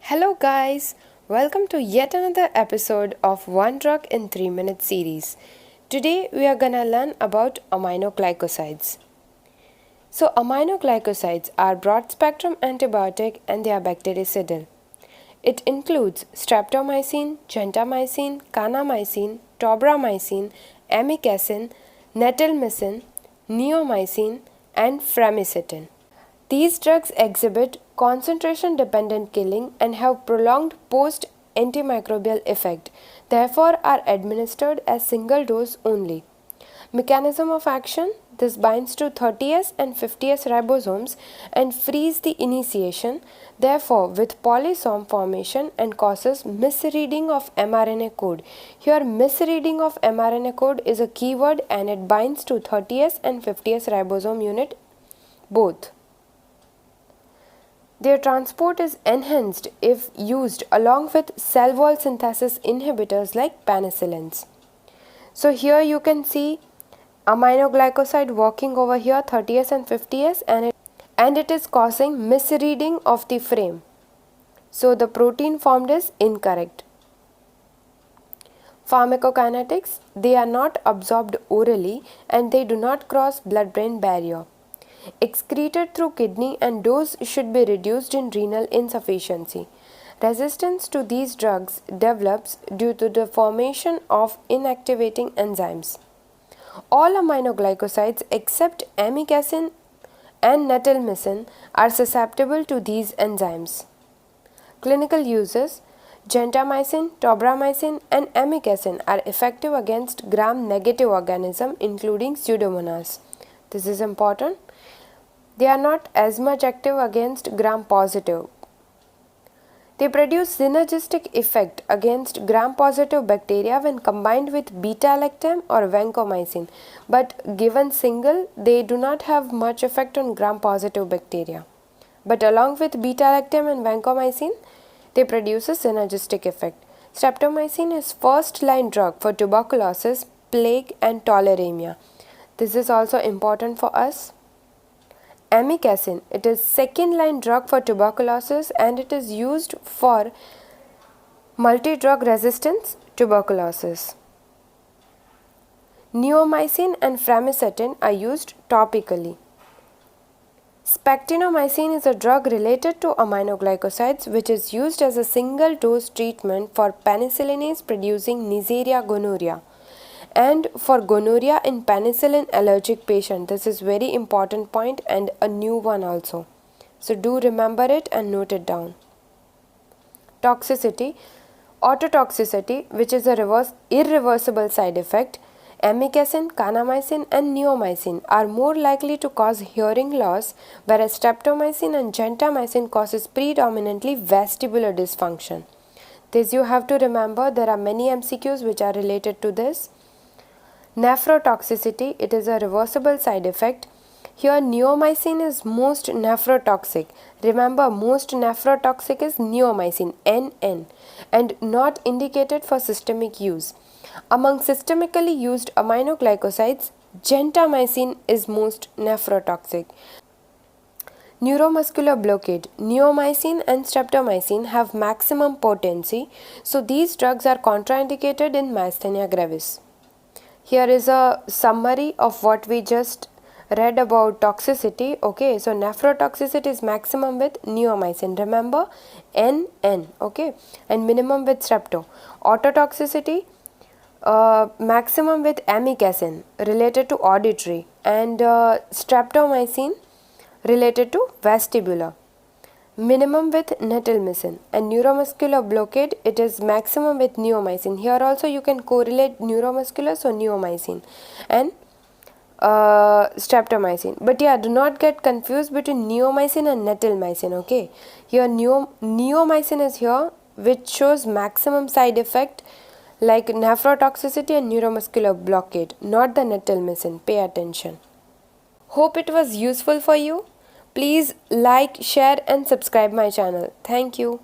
Hello guys, welcome to yet another episode of One Drug in 3 Minutes series. Today we are gonna learn about aminoglycosides. So aminoglycosides are broad spectrum antibiotic and they are bactericidal. It includes streptomycin, gentamicin, kanamycin, tobramycin, amikacin, netilmicin, neomycin and framicetin. These drugs exhibit concentration-dependent killing and have prolonged post-antimicrobial effect, therefore are administered as single dose only. Mechanism of action: this binds to 30S and 50S ribosomes and frees the initiation, therefore with polysome formation, and causes misreading of mRNA code. Here misreading of mRNA code is a keyword and it binds to 30S and 50S ribosome unit both. Their transport is enhanced if used along with cell wall synthesis inhibitors like penicillins. So here you can see aminoglycoside working over here 30S and 50S and it is causing misreading of the frame. So the protein formed is incorrect. Pharmacokinetics: they are not absorbed orally and they do not cross blood-brain barrier. Excreted through kidney and dose should be reduced in renal insufficiency. Resistance to these drugs develops due to the formation of inactivating enzymes. All aminoglycosides except amikacin and netilmicin are susceptible to these enzymes. Clinical uses: gentamicin, tobramycin and amikacin are effective against gram-negative organisms including Pseudomonas. This is important. They are not as much active against gram-positive. They produce synergistic effect against gram-positive bacteria when combined with beta-lactam or vancomycin, but given single, they do not have much effect on gram-positive bacteria. But along with beta-lactam and vancomycin, they produce a synergistic effect. Streptomycin is first-line drug for tuberculosis, plague and tularemia. This is also important for us. Amikacin, it is second-line drug for tuberculosis and it is used for multi-drug resistance tuberculosis. Neomycin and framicetin are used topically. Spectinomycin is a drug related to aminoglycosides which is used as a single-dose treatment for penicillinase producing Neisseria gonorrhea and for gonorrhea in penicillin allergic patient. This is very important point and a new one also. So do remember it and note it down. Toxicity: ototoxicity, which is a irreversible side effect. Amikacin, kanamycin and neomycin are more likely to cause hearing loss, whereas streptomycin and gentamicin causes predominantly vestibular dysfunction. This you have to remember. There are many MCQs which are related to this. Nephrotoxicity: it is a reversible side effect. Here neomycin is most nephrotoxic. Remember, most nephrotoxic is neomycin, NN, and not indicated for systemic use. Among systemically used aminoglycosides, gentamicin is most nephrotoxic. Neuromuscular blockade: neomycin and streptomycin have maximum potency, so these drugs are contraindicated in myasthenia gravis. Here is a summary of what we just read about toxicity. Okay, so nephrotoxicity is maximum with neomycin. Remember, NN. Okay, and minimum with strepto. Ototoxicity, maximum with amikacin related to auditory, and streptomycin related to vestibular. Minimum with netilmicin. And neuromuscular blockade, it is maximum with neomycin. Here also you can correlate neuromuscular, so neomycin and streptomycin. But yeah, do not get confused between neomycin and netilmicin. Okay, here neomycin is here, which shows maximum side effect like nephrotoxicity and neuromuscular blockade, not the netilmicin. Pay attention. Hope it was useful for you. Please like, share and subscribe my channel. Thank you.